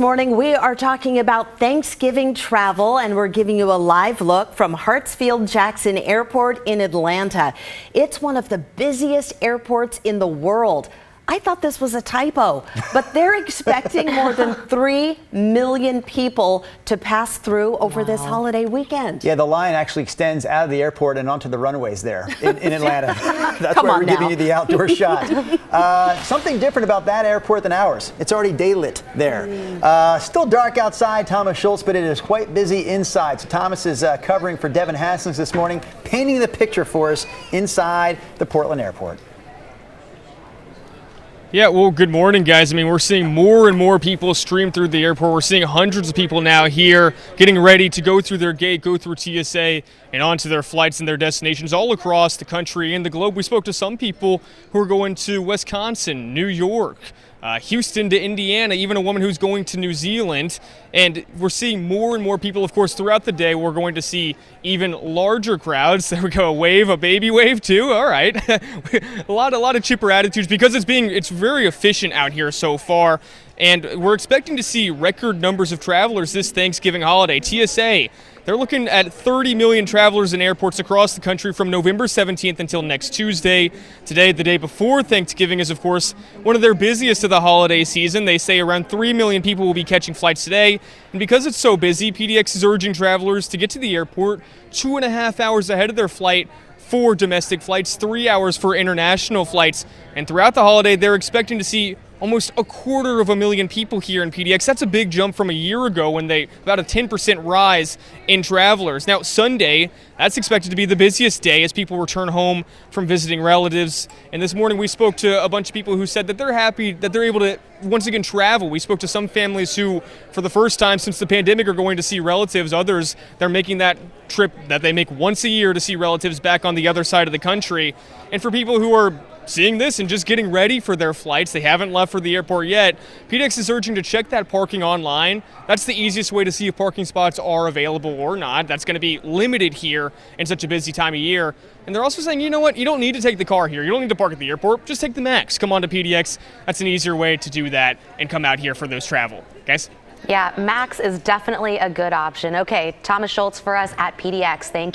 Morning, we are talking about Thanksgiving travel, and we're giving you a live look from Hartsfield-Jackson Airport in Atlanta. It's one of the busiest airports in the world. I thought this was a typo, but they're expecting more than 3 million people to pass through over this holiday weekend. Yeah, the line actually extends out of the airport and onto the runways there in Atlanta. That's why we're giving you the outdoor shot. Something different about that airport than ours. It's already daylit there. Still dark outside, Thomas Shults, but it is quite busy inside. So Thomas is covering for Devin Haskins this morning, painting the picture for us inside the Portland airport. Yeah, well, good morning, guys. I mean, we're seeing more and more people stream through the airport. We're seeing hundreds of people now here getting ready to go through their gate, go through TSA, and onto their flights and their destinations all across the country and the globe. We spoke to some people who are going to Wisconsin, New York, Houston to Indiana, even a woman who's going to New Zealand. And we're seeing more and more people, of course, throughout the day. We're going to see even larger crowds. There we go, a wave, a baby wave too. All right. a lot of chipper attitudes because it's very efficient out here so far. And we're expecting to see record numbers of travelers this Thanksgiving holiday. TSA, they're looking at 30 million travelers in airports across the country from November 17th until next Tuesday. Today, the day before Thanksgiving, is, of course, one of their busiest of the holiday season. They say around 3 million people will be catching flights today. And because it's so busy, PDX is urging travelers to get to the airport 2.5 hours ahead of their flight for domestic flights, 3 hours for international flights. And throughout the holiday, they're expecting to see almost 250,000 people here in PDX. That's a big jump from a year ago when about a 10% rise in travelers. Now, Sunday, that's expected to be the busiest day as people return home from visiting relatives. And this morning we spoke to a bunch of people who said that they're happy that they're able to once again travel. We spoke to some families who, for the first time since the pandemic, are going to see relatives. Others, they're making that trip that they make once a year to see relatives back on the other side of the country. And for people who are seeing this and just getting ready for their flights, they haven't left for the airport yet, PDX is urging to check that parking online. That's the easiest way to see if parking spots are available or not. That's going to be limited here in such a busy time of year. And they're also saying, you know what, you don't need to take the car here. You don't need to park at the airport. Just take the MAX. Come on to PDX. That's an easier way to do that and come out here for those travel. Guys? Yeah, MAX is definitely a good option. Okay, Thomas Shults for us at PDX. Thank you.